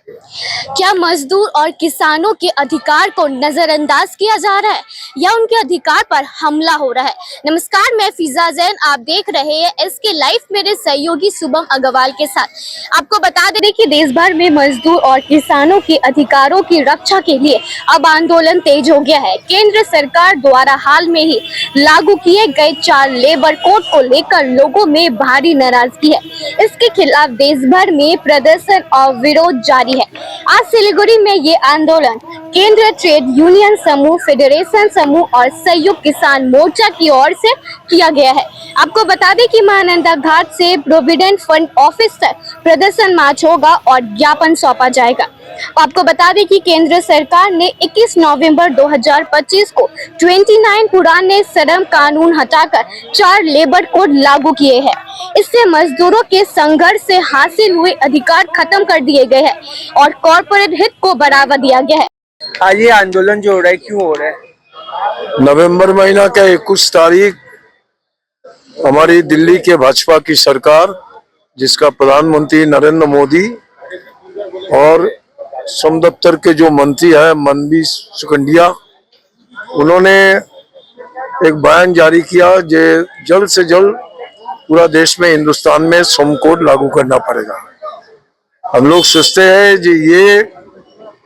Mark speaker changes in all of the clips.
Speaker 1: क्या मजदूर और किसानों के अधिकार को नजरअंदाज किया जा रहा है या उनके अधिकार पर हमला हो रहा है? नमस्कार, मैं फिजा जैन, आप देख रहे हैं एसके लाइव मेरे सहयोगी शुभम अग्रवाल के साथ। आपको बता दें कि देश भर में मजदूर और किसानों के अधिकारों की रक्षा के लिए अब आंदोलन तेज हो गया है। केंद्र सरकार द्वारा हाल में ही लागू किए गए 4 लेबर कोड को लेकर लोगों में भारी नाराजगी है। इसके खिलाफ देश भर में प्रदर्शन और विरोध जारी है। आज सिलीगुड़ी में ये आंदोलन केंद्रीय ट्रेड यूनियन समूह, फेडरेशन समूह और संयुक्त किसान मोर्चा की ओर से किया गया है। आपको बता दें कि महानंदा घाट से प्रोविडेंट फंड ऑफिस तक प्रदर्शन मार्च होगा और ज्ञापन सौंपा जाएगा। आपको बता दें कि केंद्र सरकार ने 21 नवंबर 2025 को 29 पुराने श्रम कानून हटाकर 4 लेबर कोड लागू किए हैं। इससे मजदूरों के संघर्ष से हासिल हुए अधिकार खत्म कर दिए गए हैं और कॉर्पोरेट हित को बढ़ावा दिया गया है।
Speaker 2: आज ये आंदोलन जो हो रहा है, क्यों हो रहा है?
Speaker 3: नवंबर महीना का 21 तारीख हमारी दिल्ली के भाजपा की सरकार, जिसका प्रधानमंत्री नरेंद्र मोदी और श्रम दफ्तर के जो मंत्री है मनबीर सुखंडिया, उन्होंने एक बयान जारी किया कि जल्द से जल्द पूरा देश में, हिंदुस्तान में श्रम कोड लागू करना पड़ेगा। हम लोग सोचते हैं कि ये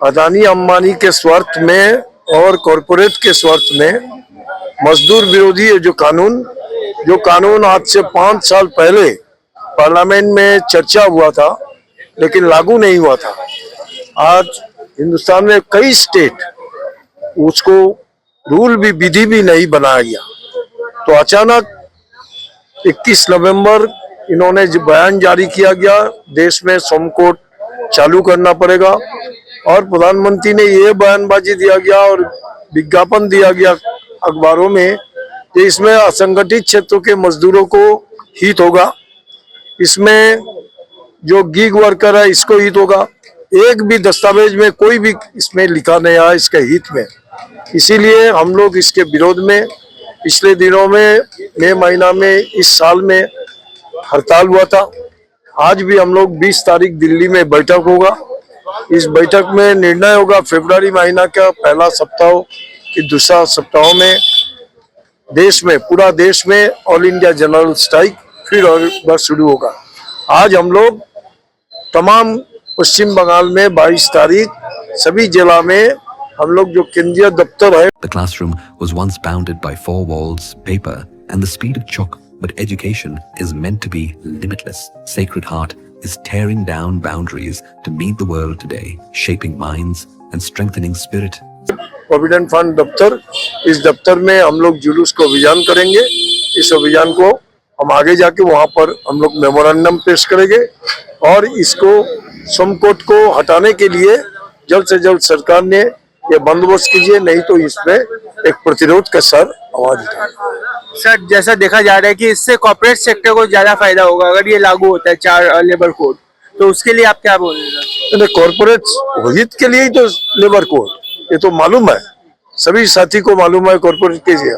Speaker 3: अदानी अंबानी के स्वार्थ में और कॉरपोरेट के स्वार्थ में मजदूर विरोधी जो कानून आज से 5 साल पहले पार्लियामेंट में चर्चा हुआ था लेकिन लागू नहीं हुआ था। आज हिंदुस्तान में कई स्टेट उसको रूल भी, विधि भी नहीं बनाया गया। तो अचानक 21 नवंबर इन्होंने जो बयान जारी किया गया, देश में श्रम कोड चालू करना पड़ेगा, और प्रधानमंत्री ने ये बयानबाजी दिया गया और विज्ञापन दिया गया अखबारों में कि इसमें असंगठित क्षेत्रों के मजदूरों को हित होगा, इसमें जो गिग वर्कर है इसको हित होगा। एक भी दस्तावेज में कोई भी इसमें लिखा नहीं आया इसके हित में। इसीलिए हम लोग इसके विरोध में पिछले दिनों में, मई महीना में, इस साल में हड़ताल हुआ था। आज भी हम लोग 20 तारीख दिल्ली में बैठक होगा। इस बैठक में निर्णय होगा फरवरी महीना का पहला सप्ताह कि दूसरा सप्ताह में देश में, पूरा देश में ऑल इंडिया जनरल स्ट्राइक फिर और बार शुरू होगा। आज हम लोग तमाम पश्चिम बंगाल में 22 तारीख सभी जिला में हम लोग जो केंद्रीय दफ्तर है।
Speaker 4: The classroom was once bounded by 4 walls, paper, and the speed of chalk, but education is meant to be limitless. Sacred Heart is tearing down boundaries to meet the world today, shaping minds and strengthening spirit.
Speaker 3: Provident fund दफ्तर, इस दफ्तर में हम लोग जुलूस को अभियान करेंगे। इस अभियान को हम आगे जाके वहां पर हम लोग मेमोरेंडम पेश करेंगे और इसको श्रम कोड को हटाने के लिए जल्द से जल्द सरकार ने ये बंदोबस्त कीजिए, नहीं तो इसमें एक प्रतिरोध का सर आवाज उठाएगा।
Speaker 2: सर, जैसा देखा जा रहा है कि इससे कॉर्पोरेट सेक्टर को ज्यादा फायदा होगा अगर ये लागू होता है 4 लेबर कोड, तो उसके लिए आप क्या बोल रहे हैं?
Speaker 3: कॉर्पोरेट हित के लिए ही तो लेबर कोड, ये तो मालूम है, सभी साथी को मालूम है कॉर्पोरेट के लिए।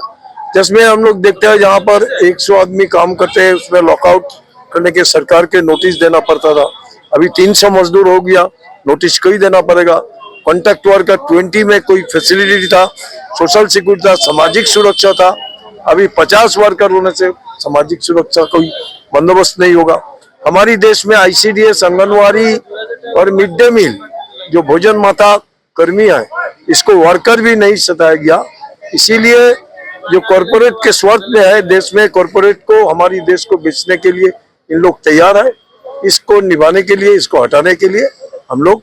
Speaker 3: जिसमें हम लोग देखते हैं जहाँ पर 100 आदमी काम करते हैं उसमें लॉकआउट करने के सरकार के नोटिस देना पड़ता था। अभी 300 मजदूर हो गया, नोटिस कोई देना पड़ेगा। कॉन्ट्रैक्ट वर्कर 20 में कोई फैसिलिटी था, सोशल सिक्योरिटी था, सामाजिक सुरक्षा था। अभी 50 वर्कर होने से सामाजिक सुरक्षा कोई बंदोबस्त नहीं होगा। हमारी देश में ICDS, आंगनवाड़ी और मिड डे मील जो भोजन माता कर्मी है, इसको वर्कर भी नहीं सताया गया। इसीलिए जो कॉर्पोरेट के स्वार्थ में है देश में, कॉर्पोरेट को, हमारी देश को बेचने के लिए इन लोग तैयार है। इसको निभाने के लिए, इसको हटाने के लिए हम लोग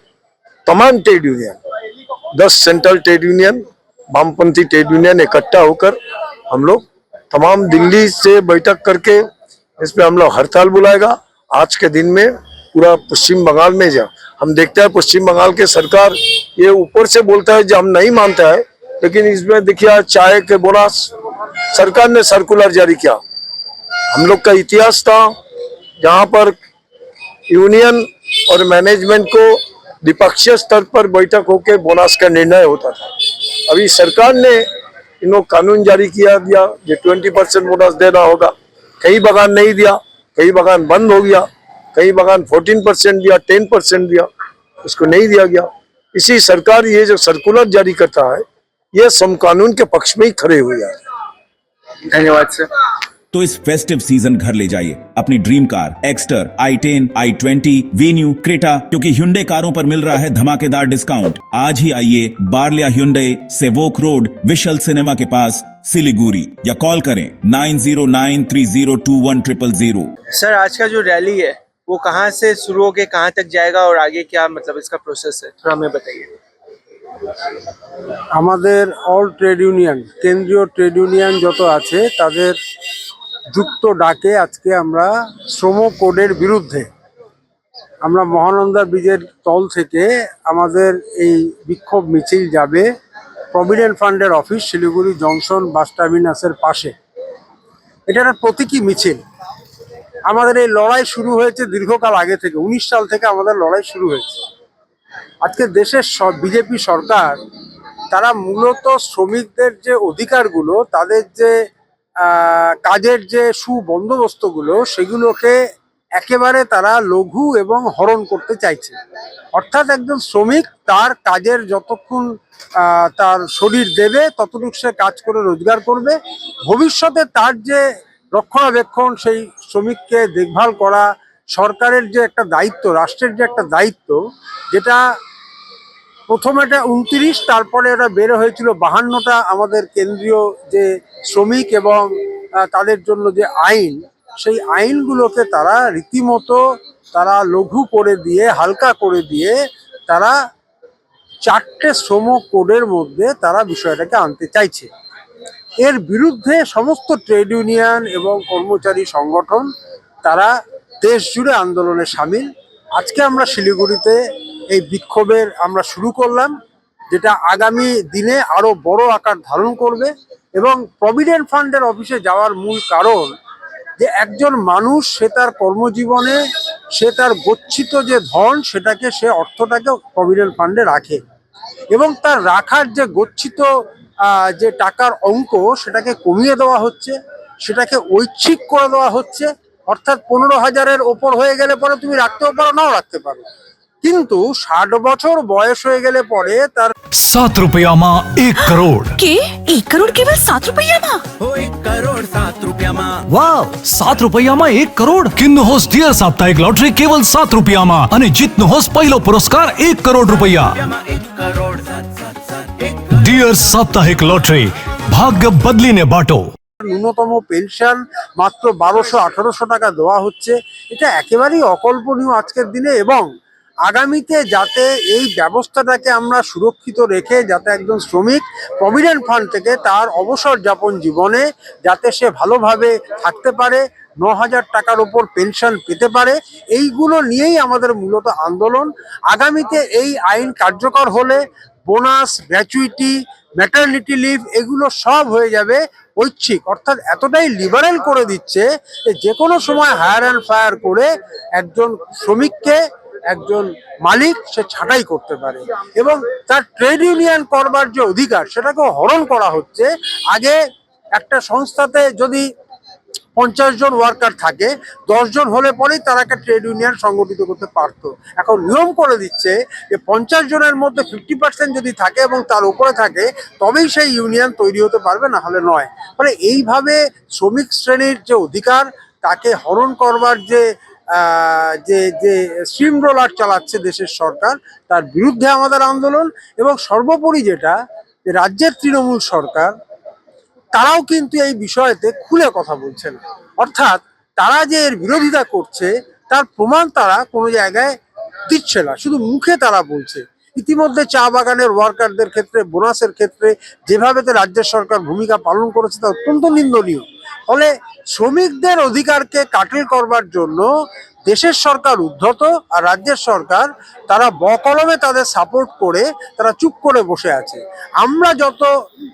Speaker 3: तमाम trade union, 10 central trade union, वामपंथी ट्रेड यूनियन इकट्ठा होकर हम लोग तमाम दिल्ली से बैठक करके इसमें हम लोग हड़ताल बुलाएगा। आज के दिन में पूरा पश्चिम बंगाल में हम देखते हैं पश्चिम बंगाल के सरकार ये ऊपर से बोलता है जो हम नहीं मानता है, लेकिन इसमें देखिए चाय के बोनस सरकार ने सर्कुलर जारी किया। हम लोग का इतिहास था जहां पर यूनियन और मैनेजमेंट को द्विपक्षीय स्तर पर बैठक होकर बोनस का निर्णय होता था। अभी सरकार ने इन लोग कानून जारी किया दिया जो 20% बोनस देना होगा। कई बगान नहीं दिया, कई बगान बंद हो गया, कई बगान 14% दिया, 10% दिया। उसको नहीं दिया गया। इसी सरकार ये जो सर्कुलर जारी करता है ये समकानून के पक्ष में ही खड़े हुए हैं।
Speaker 2: धन्यवाद सर।
Speaker 5: तो इस फेस्टिव सीजन घर ले जाइए अपनी dream car Exter, i10, i20, venue, Creta, क्योंकि Hyundai कारों पर मिल रहा है धमाकेदार डिस्काउंट। आज ही आइए बार्लिया Hyundai, सेवोक रोड, विशाल सिनेमा के पास, सिलीगुड़ी, या कॉल करें 9093021000।
Speaker 2: सर आज का जो रैली है वो कहाँ से शुरू होके कहाँ तक जाएगा और आगे क्या मतलब इसका प्रोसेस है, थोड़ा हमें बताइए।
Speaker 6: আমাদের অল ট্রেড ইউনিয়ন, কেন্দ্রীয় ট্রেড ইউনিয়ন যত আছে তাদের যুক্ত ডাকে আজকে আমরা শ্রম কোডের বিরুদ্ধে আমরা মহানন্দা ব্রিজের তল থেকে আমাদের এই বিক্ষোভ মিছিল যাবে প্রভিডেন্ট ফান্ডের অফিস, শিলিগুড়ি জংশন বাস টার্মিনাসের পাশে। এটা একটা প্রতীকী মিছিল। আমাদের এই লড়াই শুরু হয়েছে দীর্ঘকাল আগে থেকে, 19 সাল থেকে আমাদের লড়াই শুরু হয়েছে। আজকে দেশের বিজেপি সরকার তারা মূলত শ্রমিকদের যে অধিকারগুলো, তাদের যে কাজের যে সুবন্দোবস্তগুলো, সেগুলোকে একেবারে তারা লঘু এবং হরণ করতে চাইছে। অর্থাৎ একজন শ্রমিক তার কাজের যতক্ষণ তার শরীর দেবে ততটুকু সে কাজ করে রোজগার করবে। ভবিষ্যতে তার যে রক্ষণাবেক্ষণ, সেই শ্রমিককে দেখভাল করা সরকারের যে একটা দায়িত্ব, রাষ্ট্রের যে একটা দায়িত্ব, যেটা প্রথমে এটা 29, তারপরে এটা বের হয়েছিল 52টা আমাদের কেন্দ্রীয় যে শ্রমিক এবং তাদের জন্য যে আইন, সেই আইনগুলোকে তারা রীতিমতো তারা লঘু করে দিয়ে, হালকা করে দিয়ে তারা 4টে শ্রম কোডের মধ্যে তারা বিষয়টাকে আনতে চাইছে। এর বিরুদ্ধে সমস্ত ট্রেড ইউনিয়ন এবং কর্মচারী সংগঠন তারা দেশ জুড়ে আন্দোলনে সামিল। আজকে আমরা শিলিগুড়িতে এই বিক্ষোভের আমরা শুরু করলাম, যেটা আগামী দিনে আরো বড় আকার ধারণ করবে। এবং প্রভিডেন্ট ফান্ডের অফিসে যাওয়ার মূল কারণ যে একজন মানুষ সে তার কর্মজীবনে সে তার গচ্ছিত যে ধন, সেটাকে সে অর্থটাকে প্রভিডেন্ট ফান্ডে রাখে এবং তার রাখার যে গচ্ছিত যে টাকার অঙ্ক, সেটাকে কমিয়ে দেওয়া হচ্ছে, সেটাকে ঐচ্ছিক করে দেওয়া হচ্ছে। অর্থাৎ 15,000-এর ওপর হয়ে গেলে পরে তুমি রাখতেও পারো, নাও রাখতে পারো, কিন্তু 60 বছর বয়স হয়ে গেলে পরে তার
Speaker 7: 7 रुपया में 1 करोड़
Speaker 8: के 1 करोड़ केवल 7 रुपया में?
Speaker 7: 1 करोड़ 7 रुपया में। वाव, 7 रुपया में 1 करोड़। किन्नु होस डियर साप्ताहिक लॉटरी केवल 7 रुपया में અને જીતનો હોસ પહેલો પુરસ્કાર 1 કરોડ રૂપિયા। डियर साप्ताहिक लॉटरी, भाग्य बदलीने बाटो।
Speaker 6: ন্যূনতম পেনশন মাত্র 1200-1800 টাকা দেওয়া হচ্ছে। এটা একেবারেই অকল্পনীয় আজকের দিনে। এবং আগামীতে যাতে এই ব্যবস্থাটাকে আমরা সুরক্ষিত রেখে যাতে একজন শ্রমিক প্রভিডেন্ট ফান্ড থেকে তার অবসর যাপন জীবনে যাতে সে ভালোভাবে থাকতে পারে, 9,000 টাকার ওপর পেনশন পেতে পারে, এইগুলো নিয়েই আমাদের মূলত আন্দোলন। আগামীতে এই আইন কার্যকর হলে বোনাস, গ্র্যাচুইটি, ম্যাটারনিটি লিভ এগুলো সব হয়ে যাবে ঐচ্ছিক। অর্থাৎ এতটাই লিবারেল করে দিচ্ছে যে কোনো সময় হায়ার অ্যান্ড ফায়ার করে একজন শ্রমিককে একজন মালিক সে ছাঁটাই করতে পারে এবং তার ট্রেড ইউনিয়ন করবার যে অধিকার, সেটাকেও হরণ করা হচ্ছে। আগে একটা সংস্থাতে যদি 50 জন ওয়ার্কার থাকে, 10 জন হলে পরেই তারা একটা ট্রেড ইউনিয়ন সংগঠিত করতে পারতো। এখন নিয়ম করে দিচ্ছে যে 50 জনের মধ্যে 50% যদি থাকে এবং তার উপরে থাকে তবেই সেই ইউনিয়ন তৈরি হতে পারবে, না হলে নয়। মানে এইভাবে শ্রমিক শ্রেণীর যে অধিকার তাকে হরণ করবার যে যে স্ট্রিম রোলার চালাচ্ছে দেশের সরকার, তার বিরুদ্ধে আমাদের আন্দোলন। এবং সর্বোপরি যেটা, রাজ্যের তৃণমূল সরকার তারাও কিন্তু এই বিষয়তে খুলে কথা বলছে না। অর্থাৎ তারা যে এর বিরোধিতা করছে তার প্রমাণ তারা কোনো জায়গায় দিচ্ছে না, শুধু মুখে তারা বলছে। ইতিমধ্যে চা বাগানের ওয়ার্কারদের ক্ষেত্রে বোনাসের ক্ষেত্রে যেভাবে রাজ্যের সরকার ভূমিকা পালন করেছে তা অত্যন্ত নিন্দনীয়। ফলে শ্রমিকদের অধিকারকে কাটিল করবার জন্য দেশের সরকার উদ্ধত, আর রাজ্যের সরকার তারা বকলমে তাদের সাপোর্ট করে তারা চুপ করে বসে আছে। আমরা যত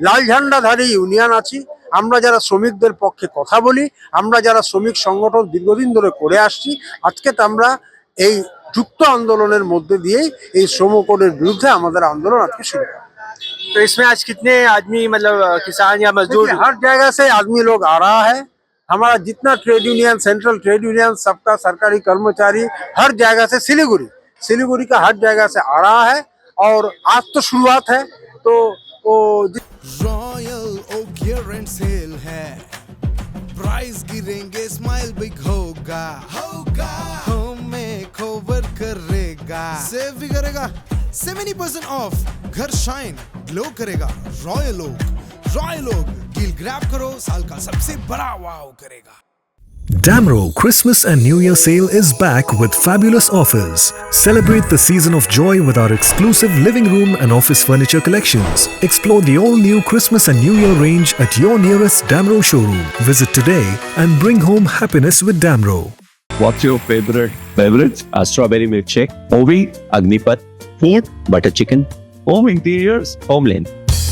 Speaker 6: লাল ঝান্ডাধারী ইউনিয়ন আছি, আমরা যারা শ্রমিকদের পক্ষে কথা বলি, আমরা যারা শ্রমিক সংগঠন দীর্ঘদিন ধরে করে আসছি, আজকে আমরা এই যুক্ত আন্দোলনের মধ্যে দিয়েই এই শ্রম কোডের বিরুদ্ধে আমাদের আন্দোলন আজকে শুরু।
Speaker 2: तो इसमें आज कितने आदमी मतलब किसान या मजदूर?
Speaker 6: हर जगह से आदमी लोग आ रहा है। हमारा जितना trade union, central trade union, सबका सरकारी कर्मचारी हर जगह से, सिलीगुड़ी सिलीगुड़ी का हर जगह से आ रहा है और आज तो शुरुआत है। तो वो
Speaker 9: Royal Oak year end sale है, प्राइस गिरेंगे, स्माइल बिग होगा, होम मेकओवर करेगा, सेव भी करेगा, 70% ऑफ, घर शाइन ग्लो करेगा। रॉयल ओक डील ग्रैब करो, साल का सबसे बड़ा वाव करेगा।
Speaker 10: Damro Christmas and New Year sale is back with fabulous offers. Celebrate the season of joy with our exclusive living room and office furniture collections. Explore the all-new Christmas and New Year range at your nearest Damro showroom. Visit today and bring home happiness with Damro.
Speaker 11: What's your favorite beverage? A strawberry milkshake, Ovi, Agnipat, food, butter chicken, home interiors, Homeland.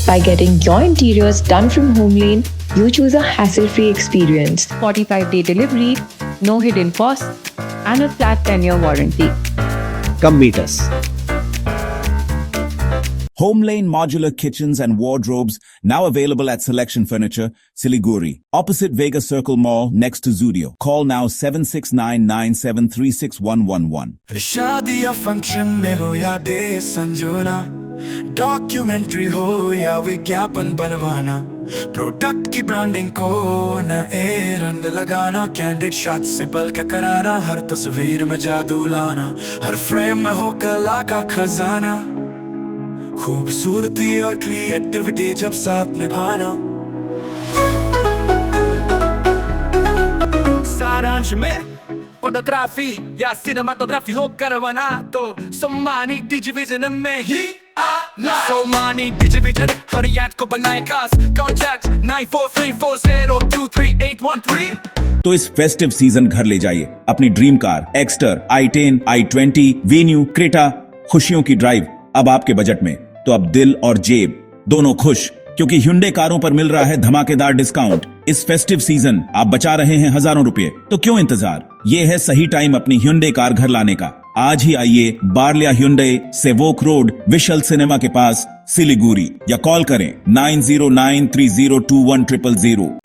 Speaker 12: By getting your interiors done from Homelane, you choose a hassle-free experience. 45-day delivery, no hidden costs, and a flat 10-year warranty.
Speaker 11: Come meet us.
Speaker 5: Homelane Modular Kitchens and Wardrobes now available at Selection Furniture, Siliguri, opposite Vega Circle Mall next to Zudio. Call now 7699736111.
Speaker 9: शादी या function में हो या day संजोना, documentary हो या विज्ञापन बनवाना, product की ब्रांडिंग को न रंग लगाना, कैंडिड शॉट से पल के कराना, हर तस्वीर में जादू लाना, हर फ्रेम में हो कला का खजाना, खूबसूरती और क्रिएटिविटी जब साथ निभाना। सारांश में फोटोग्राफी या सिनेमाटोग्राफी हो करवाना तो सोमानी डिजिविजन में ही आना। सोमानी डिजिविजन हर याद को बनाए खास, कॉन्टैक्ट 9434023813।
Speaker 5: तो इस फेस्टिव सीजन घर ले जाइए अपनी dream car Exter, i10, i20, venue, Creta. खुशियों की ड्राइव अब आपके बजट में, तो अब दिल और जेब दोनों खुश, क्योंकि Hyundai कारों पर मिल रहा है धमाकेदार डिस्काउंट। इस फेस्टिव सीजन आप बचा रहे हैं हजारों रुपए, तो क्यों इंतजार? ये है सही टाइम अपनी Hyundai कार घर लाने का। आज ही आइए बार्लिया Hyundai, Sevoke road, we shall cinema के पास, सिलीगुड़ी, या कॉल करें 9093021000।